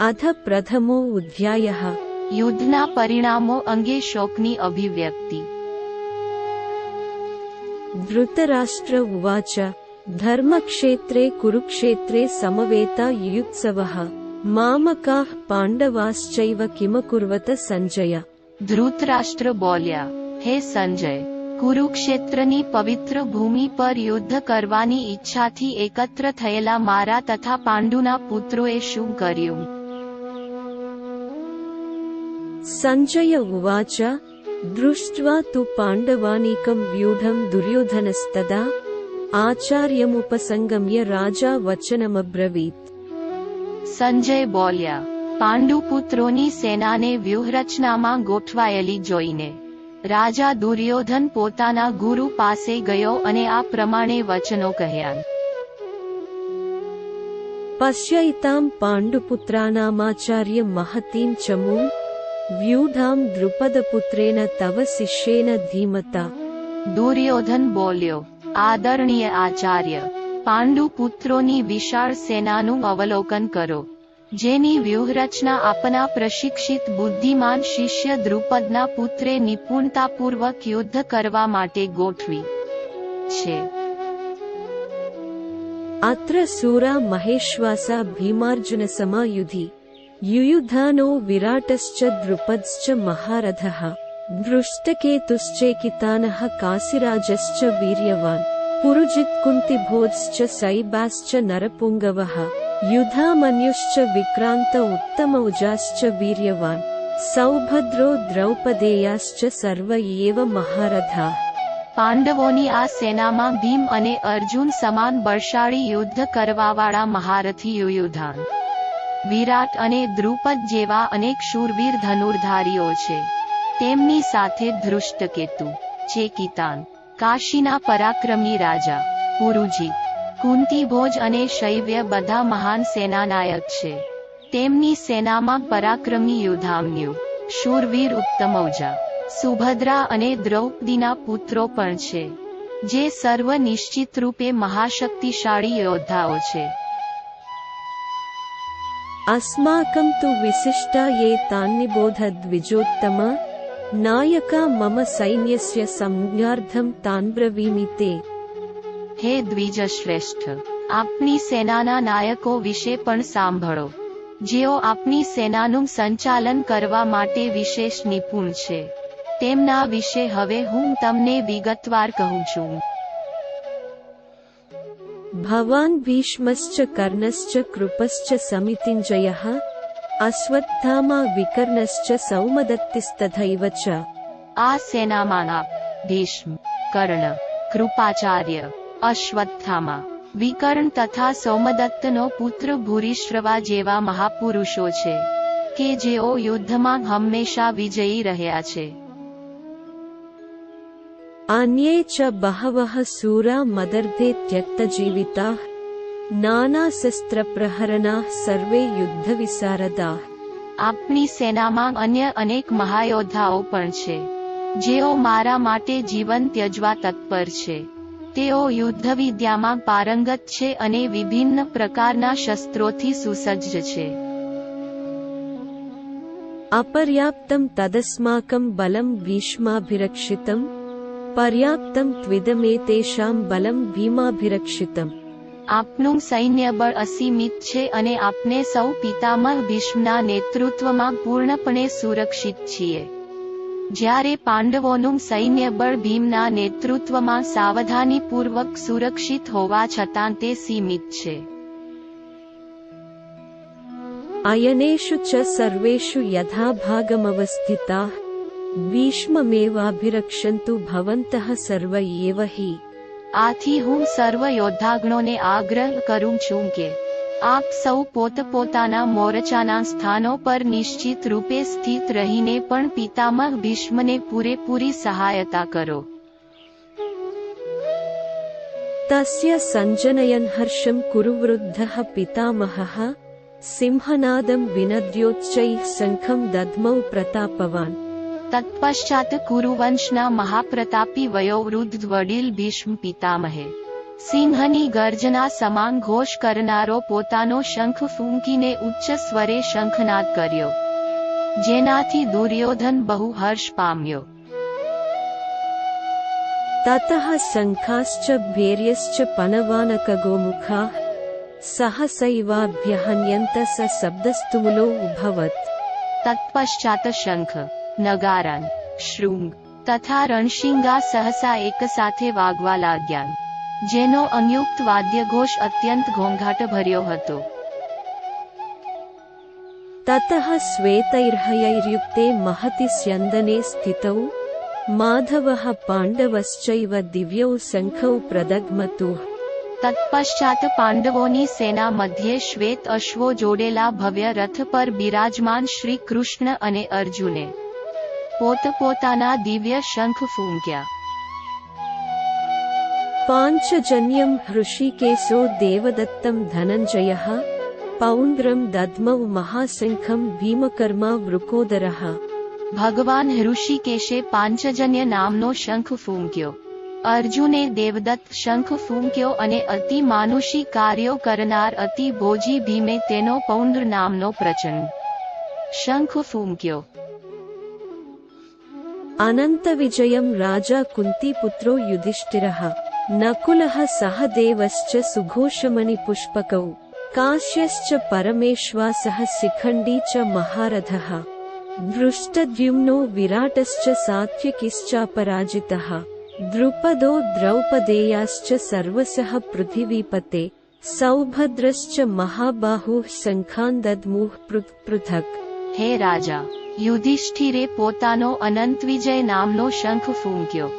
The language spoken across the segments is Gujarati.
अथ प्रथमो अध्यायः। युद्धना परिणामो अंगे शोकनी अभिव्यक्ति। धृतराष्ट्र उवाच धर्मक्षेत्रे कुरुक्षेत्रे समवेता युयुत्सवः मामकाः पांडवाश्चैव किमकुर्वत संजय। धृतराष्ट्र बोल्या, हे संजय, कुरुक्षेत्रनी पवित्र भूमि पर युद्ध करवानी ઈચ્છાથી એકત્ર થયેલા મારા તથા પાંડુના પુત્રોએ શું કર્યું? संजय उवाच दृष्ट्वा तु पाण्डवानीकं व्यूढं दुर्योधनस्तदा आचार्यमुपसंगम्य राजा वचनमब्रवीत्। સંજય બોલ્યા, પાંડુપુત્રોની સેનાને વ્યૂહરચનામાં ગોઠવાયેલી જોઈને રાજા દુર્યોધન પોતાના ગુરુ પાસે ગયો અને આ પ્રમાણે વચનો કહ્યા. पश्यैतां पाण्डुपुत्राणामाचार्य महतीं चमूं व्यूढां द्रुपदपुत्रेण तव शिष्येन धीमता। દુર્યોધન બોલ્યો, આદરણીય આચાર્ય, પાંડુપુત્રોની વિશાળ સેનાનું અવલોકન કરો, જેની વ્યૂહરચના આપના પ્રશિક્ષિત બુદ્ધિમાન શિષ્ય દ્રુપદના પુત્રે નિપુણતાપૂર્વક યુદ્ધ કરવા માટે ગોઠવી છે. अत्र सूरा महेश्वासा भीमार्जुनसमायुधि युयुधानो विराटश्च द्रुपदश्च महारथः धृष्टकेतुश्चेकितानः काशिराजश्च वीर्यवान् पुरुजित्कुन्तिभोजश्च सैबाश्च नरपुङ्गवः युधामन्युश्च विक्रान्त उत्तमौजाश्च वीर्यवान् सौभद्रो द्रौपदेयाश्च सर्व एव महारथाः। પાંડવોની આ સેનામાં ભીમ અને અર્જુન સમાન બળશાળી યુદ્ધ કરવાવાળા મહારથી યુયુધાન, વિરાટ અને દ્રુપદ જેવા અનેક શૂરવીર ધનુર્ધારીઓ છે. તેમની સાથે ધૃષ્ટકેતુ, ચેકિતાન, કાશીના પરાક્રમી રાજા, પુરુજીત, કુંતીભોજ અને શૈવ્ય બધા મહાન સેનાનાયક છે. તેમની સેનામાં પરાક્રમી યુધામન્યુ, શૂરવીર ઉત્તમૌજા, સુભદ્રા અને દ્રૌપદીના પુત્રો પણ છે, જે સર્વ નિશ્ચિત રૂપે મહાશક્તિશાળી યોદ્ધાઓ છે. अस्माकं तु विशिष्टा ये तान्निबोध द्विजोत्तम नायका मम सैन्यस्य संज्ञार्थं तान् ब्रवीमि ते। હે દ્વિજશ્રેષ્ઠ, આપની સેનાના નાયકો વિશે પણ સાંભળો, જેઓ આપની સેનાનું સંચાલન કરવા માટે વિશેષ નિપુણ છે. તેમના વિશે હવે હું તમને વિગતવાર કહું છું. भवान् भीष्मश्च कर्णश्च कृपश्च समितिञ्जयः अश्वत्थामा विकर्णश्च सौमदत्तिस्तथैव च। આ સેનામાં આપ, ભીષ્મ, કર્ણ, કૃપાચાર્ય, અશ્વત્થામા, વિકર્ણ તથા સૌમદત્તનો પુત્ર ભૂરિશ્રવા જેવા મહાપુરુષો છે, કે જેઓ યુદ્ધમાં હંમેશા વિજયી રહ્યા છે. अन्ये च बहवः सूरा मदर्थे त्यक्तजीविताः नानाशस्त्रप्रहरणाः सर्वे युद्धविशारदाः। આપની સેનામાં અન્ય અનેક મહાયોદ્ધાઓ પણ છે, જેઓ મારા માટે જીવન ત્યજવા તત્પર છે. તેઓ યુદ્ધવિદ્યામાં પારંગત છે અને વિભિન્ન પ્રકારના શસ્ત્રોથી સુસજ્જ છે. अपर्याप्तं तदस्माकं बलं भीष्माभिरक्षितं पर्याप्तं त्विदमेतेषां बलं भीमाभिरक्षितम्। આપનું સૈન્યબળ અસીમિત છે અને આપને સૌ પિતામહ ભીષ્મના નેતૃત્વમાં પૂર્ણપણે સુરક્ષિત છીએ, જ્યારે પાંડવોનું સૈન્યબળ ભીમના નેતૃત્વમાં સાવધાનીપૂર્વક સુરક્ષિત હોવા છતાં તે સીમિત છે. अयनेषु च सर्वेषु यथाभागमवस्थिताः भीष्ममेवाभिरक्षन्तु भवन्तः सर्व एव हि। આથી હું સર્વ યોદ્ધાગણોને આગ્રહ કરું છું કે આપ સૌ પોતપોતાના મોરચાના સ્થાનો પર નિશ્ચિત રૂપે સ્થિત રહીને પણ પિતામહ ભીષ્મને પૂરેપૂરી સહાયતા કરો. तस्य सञ्जनयन् हर्षं कुरुवृद्धः पितामहः सिंहनादं विनद्योच्चैः शङ्खं दद्मौ प्रतापवान्। તત્પશ્ચાત કુરુવંશના મહાપ્રતાપી વયોવૃદ્ધ વડીલ ભીષ્મ પિતામહે સિંહની ગર્જના સમાન ઘોષ કરનારો પોતાનો શંખ ફૂંકીને ઉચ્ચ સ્વરે શંખનાદ કર્યો, જેનાથી દુર્યોધન બહુ હર્ષ પામ્યો. તતઃ શંખાશ્ચ ભેર્યશ્ચ પનવાનકગોમુખાઃ સહસૈવાભ્યહન્યન્ત સ શબ્દસ્તુમુલો ઉભવત. તત્પશ્ચાત શંખ, નગારાન, શૃંગ તથા રણશિંગા સહસા એક સાથે વાગવા લાગ્યા, જેનો અંયુક્ત વાદ્યઘોષ અત્યંત ઘોંઘાટભર્યો હતો. તતઃ શ્વેતૈર્હયૈર્યુક્તે મહતિ સ્યંદને સ્થિતૌ માધવઃ પાંડવશ્ચૈવ દિવ્યૌ શંખૌ પ્રદગ્મતુઃ. તત્પશ્ચાત પાંડવોની સેના મધ્યે શ્વેત અશ્વો જોડેલા ભવ્ય રથ પર બિરાજમાન શ્રી કૃષ્ણ અને અર્જુને પોતપોતાના દિવ્ય શંખ ફૂંક્યા. પાંચજન્યમ હૃષિકેશો દેવદત્તમ ધનંજયઃ પૌંડ્રમ દદ્મૌ મહાશંખમ ભીમકર્મા વૃકોદરઃ. ભગવાન ઋષિકેશે પાંચજન્ય નામનો શંખ ફૂંક્યો, અર્જુને દેવદત્ત શંખ ફૂંક્યો અને અતિ માનુષી કાર્યો કરનાર અતિ ભોજી ભીમે તેનો પૌંડ્ર નામનો પ્રચંડ શંખ ફૂંક્યો. અનંત વિજયમ રાજા કુંતીપુત્રો યુધિષ્ઠિરઃ નકુલઃ સહદેવશ્ચ સુઘોષમણિપુષ્પકૌ કાશ્યશ્ચ પરમેશ્વાસઃ શિખંડી ચ મહારથઃ ધૃષ્ટદ્યુમ્નો વિરાટશ્ચ સાત્યકિશ્ચાપરાજિતઃ દ્રુપદો દ્રૌપદેયાશ્ચ સર્વસઃ પૃથિવીપતે સૌભદ્રશ્ચ મહાબાહુઃ શંખાન દદ્મુઃ પૃથક. હે રાજા, યુધિષ્ઠિરે પોતાનો અનંત વિજય નામનો શંખ ફૂંક્યો,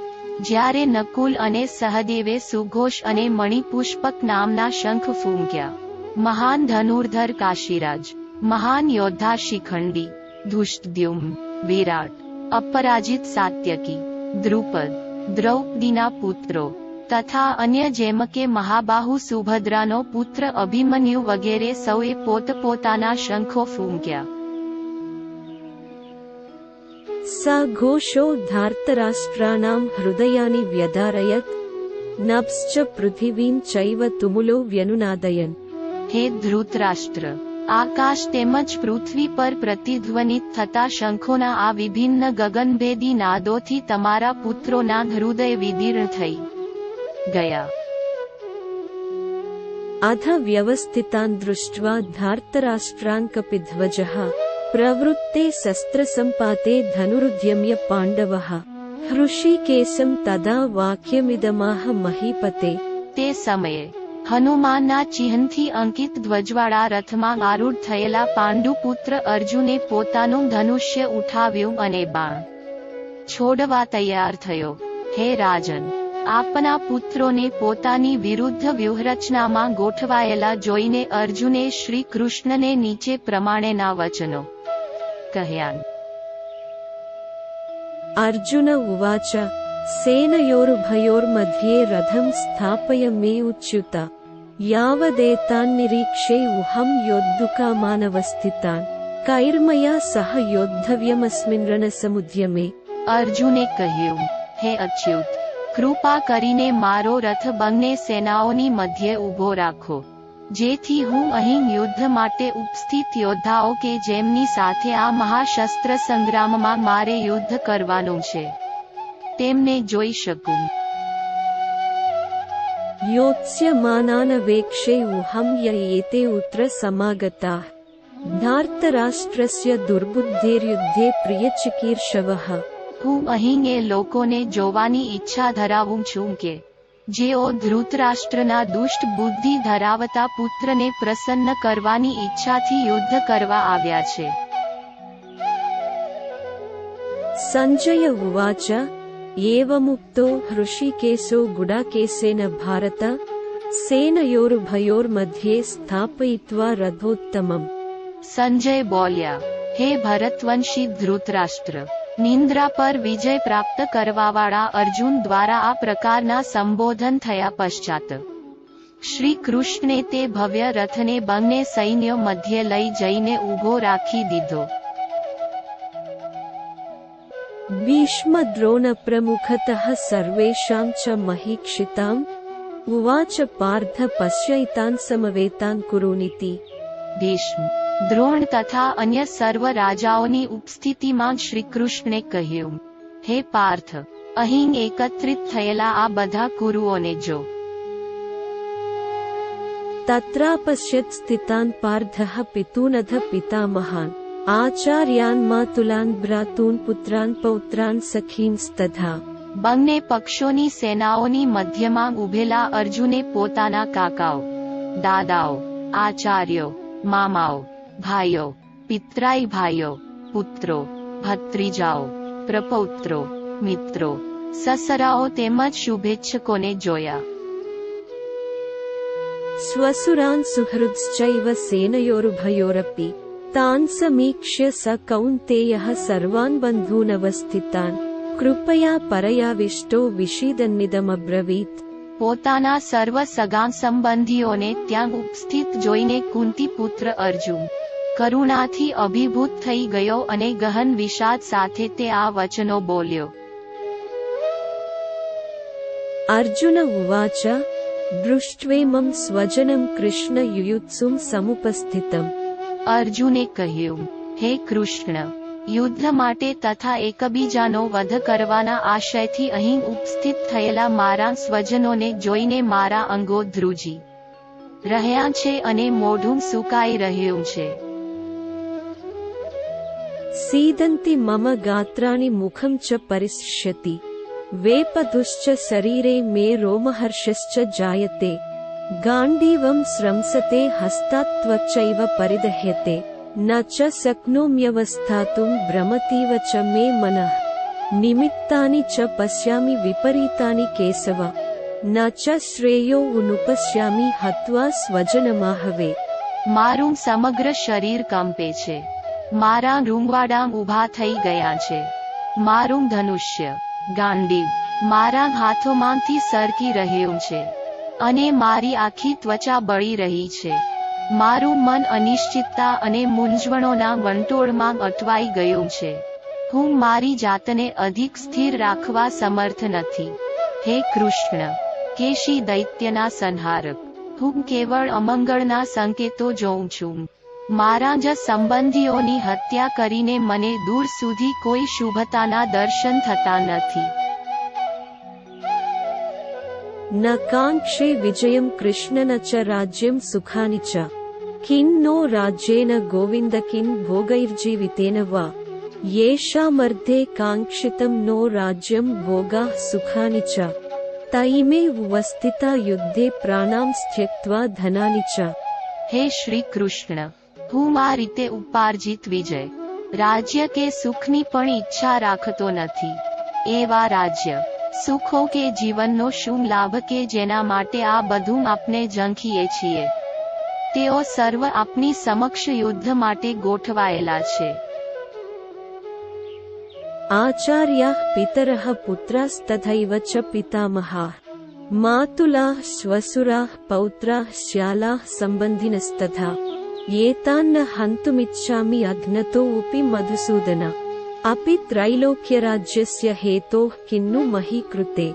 જ્યારે નકુલ અને સહદેવે સુઘોષ અને મણિપુષ્પક નામના શંખ ફૂંક્યા. મહાન ધનુર્ધર કાશીરાજ, મહાન યોદ્ધા શિખંડી, ધૃષ્ટદ્યુમ્ન, વિરાટ, અપરાજિત સાત્યકી, દ્રુપદ, દ્રૌપદીના પુત્રો તથા અન્ય જેમ કે મહાબાહુ સુભદ્રાનો પુત્ર અભિમન્યુ વગેરે સૌએ પોતપોતાના શંખો ફૂંક્યા. સ ઘોષો ધાર્તરાષ્ટ્રાણાં હૃદયાની વ્યધારયત નભશ્ચ પૃથિવીં ચૈવ તુમુલો વ્યનુનાદયન. હે ધૃતરાષ્ટ્ર, આકાશ તેમજ પૃથ્વી પર પ્રતિધ્વનિત થતા શંખોના આ વિભિન્ન ગગનભેદી નાદોથી તમારા પુત્રોના હૃદય વિદીર્ણ થઈ ગયા. અધ વ્યવસ્થિતાન દૃષ્ટ્વા ધાર્તરાષ્ટ્રાન કપિધ્વજઃ પ્રવૃત્તે શસ્ત્રસંપાતે ધનુરુદ્યમ્ય પાંડવઃ હૃષિકેશમ તદા વાક્યમિદમાહ મહીપતે. તે સમયે હનુમાનના ચિહ્નથી અંકિત ધ્વજવાળા રથમાં આરૂઢ થયેલા પાંડુપુત્ર અર્જુને પોતાનું ધનુષ્ય ઉઠાવ્યું અને બાણ છોડવા તૈયાર થયો. હે રાજન, આપના પુત્રોને પોતાની વિરુદ્ધ વ્યૂહરચનામાં ગોઠવાયેલા જોઈને અર્જુને શ્રી કૃષ્ણને નીચે પ્રમાણેના વચનો કહ્યા. અર્જુન ઉવાચ સેનયોરુભયોર્મધ્યે રથમ સ્થાપયમેયુચ્યુતા યાવદેતાન્નિરીક્ષેયુહં યોદ્ધુકામાનવસ્થિતાન કૈર્મયા સહ યોદ્ધવ્યમસ્મિન રણસમુદ્યમે. અર્જુને કહ્યું, હે અચ્યુત, કૃપા કરીને મારો રથ બંને સેનાઓની મધ્યે ઊભો રાખો, જેથી હું અહીં યુદ્ધ માટે ઉપસ્થિત યોદ્ધાઓ કે જેમની સાથે આ મહાશસ્ત્ર સંગ્રામમાં મારે યુદ્ધ કરવાનું છે તેમને જોઈ શકું. યોત્સ્યમાનાન વેક્ષેયુહં યયેતે ઉત્ર સમાગતાઃ ધાર્તરાષ્ટ્રસ્ય દુર્બુદ્ધેર્યુદ્ધે પ્રિયચિકીર્ષવઃ. હું અહીં એ લોકોને જોવાની ઈચ્છા ધરાવું છું કે જેઓ ધૃતરાષ્ટ્રના દુષ્ટ બુદ્ધિ ધરાવતા પુત્રને પ્રસન્ન કરવાની ઈચ્છાથી યુદ્ધ કરવા આવ્યા છે. સંજય ઉવાચ એવમુક્તો હૃષિકેશો ગુડાકેશેન ભારત સેનયોરુભયોર્મધ્યે સ્થાપયિત્વા રથોત્તમમ. સંજય બોલ્યા, હે ભરતવંશી ધૃતરાષ્ટ્ર, નિંદ્રા પર વિજય પ્રાપ્ત કરવાવાળા અર્જુન દ્વારા આ પ્રકારના સંબોધન થયા પશ્ચાત શ્રી કૃષ્ણે તે ભવ્ય રથને બંને સૈન્યો મધ્યે લઈ જઈને ઊભો રાખી દીધો. ભીષ્મ દ્રોણ પ્રમુખતઃ સર્વેષાં ચ મહીક્ષિતાં उवाच पार्थ पश्यैतान् समवेतान् कुरुनिति। ભીષ્મ, દ્રોણ તથા અન્ય સર્વ રાજાઓની ઉપસ્થિતિમાં શ્રીકૃષ્ણે કહ્યું, હે પાર્થ, અહીં એકત્રિત થયેલા આ બધા કુરુઓને જો. तत्रापश्यत् स्थितान् पार्थः पितूनथ पितामहान् आचार्यान् मातुलान् भ्रातॄन् पुत्रान् पौत्रान् सखींस्तथा। બંને પક્ષોની સેનાઓની મધ્યમાં ઉભેલા અર્જુને પોતાના કાકાઓ, દાદાઓ, આચાર્યો, મામાઓ, ભાઈઓ, પિતરાઈ ભાઈઓ, પુત્રો, ભત્રીજાઓ, પ્રપૌત્રો, મિત્રો, સસરાઓ તેમજ શુભેચ્છકોને જોયા. स्वसुरान् सुहृद्श्चैव सेनयोरुभयोरपि तान् समीक्ष्य स कौन्तेयः सर्वान् बन्धूनवस्थितान् कृपया परयाविष्टो विषीदन्निदमब्रवीत्। પોતાના સર્વ સગા સંબંધીઓને ત્યાં ઉપસ્થિત જોઈને કુંતી પુત્ર અર્જુન કરુણાથી અભિભૂત થઈ ગયો અને ગહન વિષાદ સાથે તે આ વચનો બોલ્યો. अर्जुन उवाच दृष्ट्वेमं स्वजनं कृष्ण युयुत्सुं समुपस्थितम्। અર્જુને કહ્યું, હે કૃષ્ણ, યુદ્ધ માટે તથા એકબીજાનો વધ કરવાના આશયથી અહીં ઉપસ્થિત થયેલા મારા સ્વજનોને જોઈને મારા અંગો ધ્રુજી રહ્યા છે અને મોઢું સુકાઈ રહ્યું છે. सीदन्ति मम गात्राणि मुखं च परिस्पृश्यति वेपधुश्च शरीरे मे रोमहर्षश्च जायते गाण्डीवं स्रंसते हस्तात् त्वच्चैव परिदह्यते न च शक्नोम्यवस्थातुं भ्रमतीव च मे मनः निमित्तानि च पश्यामि विपरीतानि केशव न च श्रेयो अनुपश्यामि हत्वा स्वजनमाहवे। મારું સમગ્ર શરીર કંપે છે, મારા રૂંવાડા ઊભા થઈ ગયા છે, મારું ધનુષ્ય ગાંડીવ મારા હાથોમાંથી સરકી રહ્યું છે અને મારી આખી ત્વચા બળી રહી છે. મારું મન અનિશ્ચિતતા અને મૂંઝવણોના વંટોળમાં અટવાઈ ગયું છે. હું મારી જાતને અધિક સ્થિર રાખવા સમર્થ નથી. હે કૃષ્ણ, કેશી દૈત્યના સંહારક, હું કેવળ અમંગળના સંકેતો જોઉં છું. મારા જ સંબંધીઓની હત્યા કરીને મને દૂર સુધી કોઈ શુભતાના દર્શન થતા નથી. न काङ्क्षे विजयं कृष्ण न च राज्यं सुखानि च किं नो राज्येन गोविन्द किं भोगैर्जीवितेन वा येषामर्थे काङ्क्षितं नो राज्यं भोगाः सुखानि च तैमेव वस्थिता युद्धे प्राणां त्यक्त्वा धनानि च। હે શ્રી કૃષ્ણ, હું આ રીતે ઉપાર્જિત વિજય, રાજ્ય કે સુખની પણ ઈચ્છા રાખતો નથી. એવા રાજ્ય, સુખો કે જીવનનો શું લાભ કે જેના માટે આ બધું આપણે ઝંખીએ છીએ? તેઓ સર્વ આપની સમક્ષ યુદ્ધ માટે ગોઠવાયેલા છે. आचार्याः पितरः पुत्रास्तथैव च पितामहाः मातुलाः श्वशुराः पौत्राः श्यालाः सम्बन्धिनस्तथा एतान्न हन्तुमिच्छामि अघ्नतोऽपि मधुसूदन अपि त्रैलोक्यराज्यस्य हेतोः किन्नु मही कृते।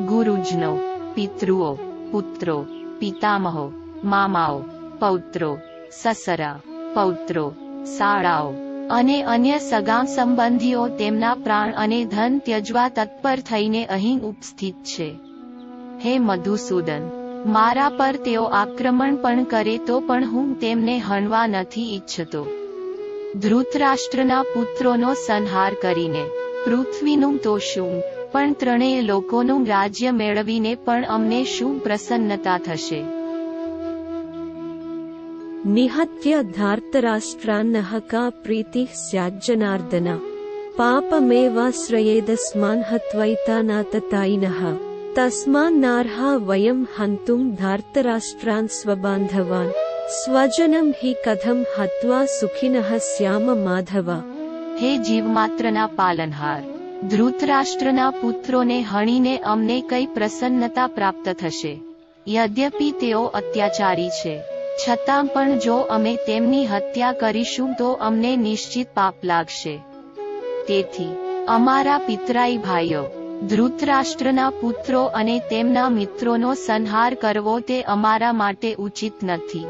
ગુરુજનો, પિતૃઓ, પુત્રો, પિતામહો, મામાઓ, પૌત્રો, સસરા, પૌત્રો, શાળાઓ અને અન્ય સગા સંબંધીઓ તેમના પ્રાણ અને ધન ત્યજવા તત્પર થઈને અહીં ઉપસ્થિત છે. હે મધુસૂદન, મારા પર તેઓ આક્રમણ પણ કરે તો પણ હું તેમને હણવા નથી ઈચ્છતો. ધૃતરાષ્ટ્રના પુત્રોનો સંહાર કરીને પૃથ્વીનું તો શું, પણ ત્રણેય લોકોનું રાજ્ય મેળવીને પણ અમને શું પ્રસન્નતા થશે? निहत्य धार्तराष्ट्रान्नः का प्रीतिः स्याज्जनार्दन पापमेवाश्रयेदस्मान् हत्वैतानाततायिनः तस्मान्नार्हा वयं हन्तुं धार्तराष्ट्रान् स्वबान्धवान् स्वजनं हि कथं हत्वा सुखिनः स्याम माधव। હે જીવમાત્રના પાલનહાર, ધૃતરાષ્ટ્રના પુત્રોને હણીને અમને કઈ પ્રસન્નતા પ્રાપ્ત થશે? યદ્યપિ તેઓ અત્યાચારી છે, છતાં પણ જો અમે તેમની હત્યા કરીશું તો અમને નિશ્ચિત પાપ લાગશે. તેથી અમારા પિતરાઈ ભાઈઓ, ધૃતરાષ્ટ્રના પુત્રો અને તેમના મિત્રોનો સંહાર કરવો તે અમારા માટે ઉચિત નથી.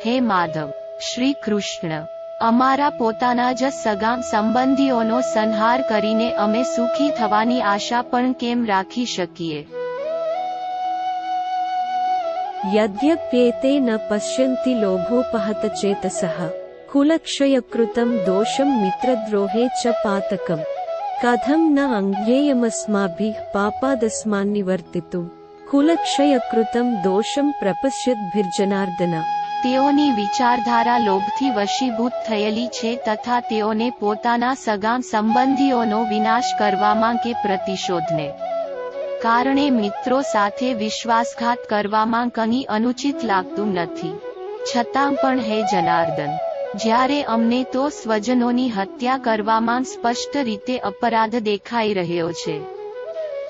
હે માધવ, શ્રી કૃષ્ણ, અમારા પોતાના જ સગા સંબંધીઓનો સંહાર કરીને અમે સુખી થવાની આશા પણ કેમ રાખી શકીએ? यद्यप्येते न पश्यन्ति लोभोपहतचेतसः कुलक्षयकृतं दोषं मित्रद्रोहे च पातकम् कथं न अज्ञेयमस्माभिः पापादस्मान्निवर्तितुं कुलक्षयकृतं दोषं प्रपश्यद्भिर्जनार्दन. તેઓની વિચારધારા લોભથી વશીભૂત થયેલી છે તથા તેઓને પોતાના સગા સંબંધીઓનો વિનાશ કરવામાં કે પ્રતિશોધને કારણે મિત્રો સાથે વિશ્વાસઘાત કરવામાં કંઈ અનુચિત લાગતું નથી. છતાં પણ હે જનાર્દન, જ્યારે અમને તો સ્વજનોની હત્યા કરવામાં સ્પષ્ટ રીતે અપરાધ દેખાઈ રહ્યો છે,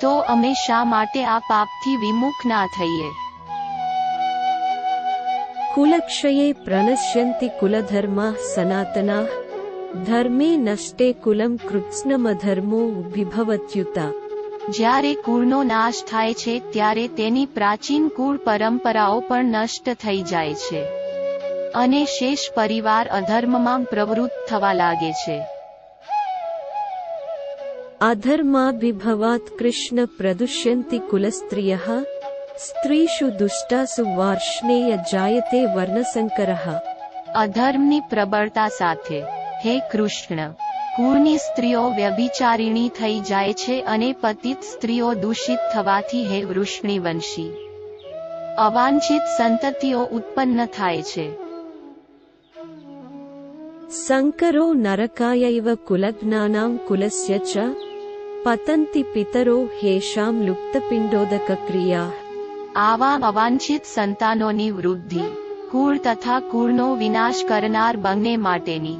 તો અમે શા માટે આ પાપથી વિમુખ ના થઈએ? कुलक्षये प्रणश्यन्ति कुलधर्माः सनातनाः धर्मे नष्टे कुलं कृत्स्नमधर्मो विभवत्युता. જ્યારે કુળનો નાશ થાય છે ત્યારે તેની પ્રાચીન કુળ પરંપરાઓ પણ નષ્ટ થઈ જાય છે અને શેષ પરિવાર અધર્મમાં પ્રવૃત્ત થવા લાગે છે. अधर्माभिभवात् कृष्ण प्रदुष्यन्ति कुलस्त्रियः स्त्रीषु दुष्टासु वार्ष्णेय जायते वर्णसंकरः. અધર્મની પ્રબળતા સાથે હે કૃષ્ણ, કુળની સ્ત્રીઓ વ્યભિચારિણી થઈ જાય છે અને પતિત સ્ત્રીઓ દૂષિત થવાથી હે વૃષ્ણિવંશી અવાંછિત સંતતિઓ ઉત્પન્ન થાય છે. संकरो नरकायैव कुलज्ञानां कुलस्य च पतन्ति पितरो हेषां लुप्तपिण्डोदकक्रियाः. આવા અવાંછિત સંતાનોની વૃદ્ધિ કુળ તથા કુળનો વિનાશ કરનાર બંને માટેની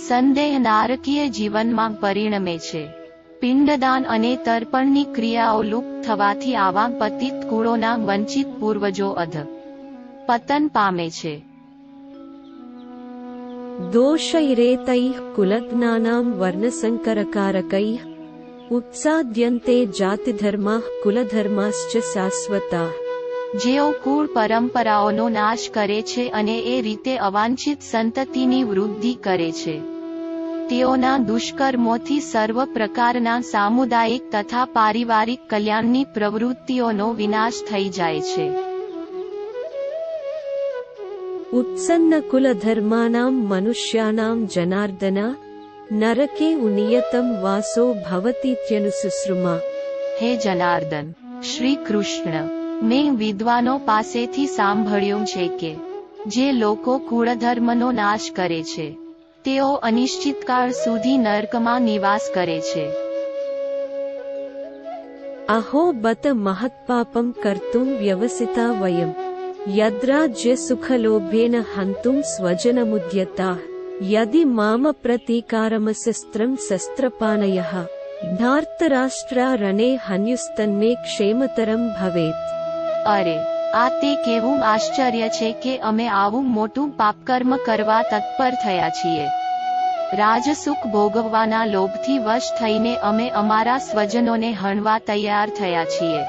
સંદેહ નારકીય જીવનમાં પરિણમે છે. પિંડદાન અને તર્પણની ક્રિયાઓ લુપ્ત થવાથી આવા પતિત કુળોના વંચિત પૂર્વજો અધ પતન પામે છે. दोषैरेतैः कुलज्ञानां वर्णसंकरकारकैः उत्साद्यन्ते जातिधर्माः कुलधर्माश्च शाश्वताः. જેઓ કુળ પરંપરાઓનો નાશ કરે છે અને એ રીતે અવાંછિત સંતતિની વૃદ્ધિ કરે છે, તેઓના દુષ્કર્મોથી સર્વ પ્રકારના સામુદાયિક તથા પારિવારિક કલ્યાણની પ્રવૃત્તિઓનો વિનાશ થઈ જાય છે. उत्सन्न कुलधर्माणां मनुष्याणां जनार्दन नरके उनियतं वासो भवतीत्यनुसुश्रुमा. હે જનાર્દન, શ્રી કૃષ્ણ, મેં વિદ્વાનો પાસેથી સાંભળ્યું છે કે જે લોકો કુળધર્મનો નાશ કરે છે તેઓ અનિશ્ચિતકાળ સુધી નરકમાં નિવાસ કરે છે. अहो बत महत्पापं कर्तुं व्यवसिता वयं यद्राज्यसुखलोभेन हन्तुं स्वजनमुद्यताः यदि माम प्रतीकारमशस्त्रं शस्त्रपाणयः धार्तराष्ट्रा रणे हन्युस्तन्मे क्षेमतरं भवेत्. અરે, આ તે કેવું આશ્ચર્ય છે કે અમે આવું મોટું પાપકર્મ કરવા તત્પર થયા છીએ. રાજસુખ ભોગવવાના લોભથી વશ થઈને અમે અમારા સ્વજનોને હણવા તૈયાર થયા છીએ.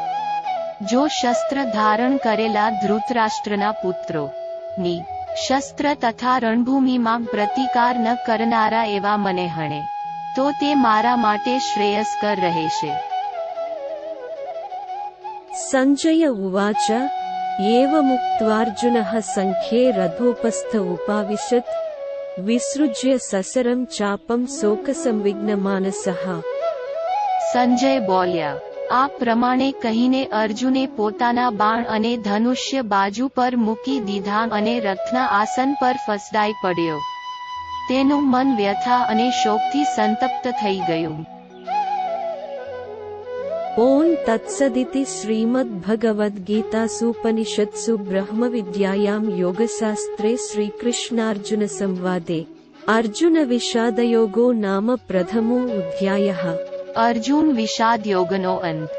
જો શસ્ત્ર ધારણ કરેલા ધૃતરાષ્ટ્રના પુત્રોની શસ્ત્ર તથા રણભૂમિમાં પ્રતિકાર ન કરનારા એવા મને હણે તો તે મારા માટે શ્રેયસ્કર રહેશે. संजय उवाच एवमुक्त्वार्जुनः संख्ये रथोपस्थ उपाविशत् विसृज्य ससरं चापं शोकसंविघ्नमानसः. સંજય બોલ્યા, આ પ્રમાણે કહીને અર્જુને પોતાના બાણ અને ધનુષ્ય બાજુ પર મૂકી દીધા અને રથના આસન પર ફસડાઈ પડ્યો. તેનું મન વ્યથા અને શોકથી સંતપ્ત થઈ ગયું. ओम तत्सदिति श्रीमद्भगवद्गीतासूपनिषत्सु ब्रह्मविद्यायां योगशास्त्रे श्रीकृष्णार्जुनसंवादे अर्जुनविषादयोगो नाम प्रथमो अध्यायः. અર્જુન વિષાદ યોગનો અંત.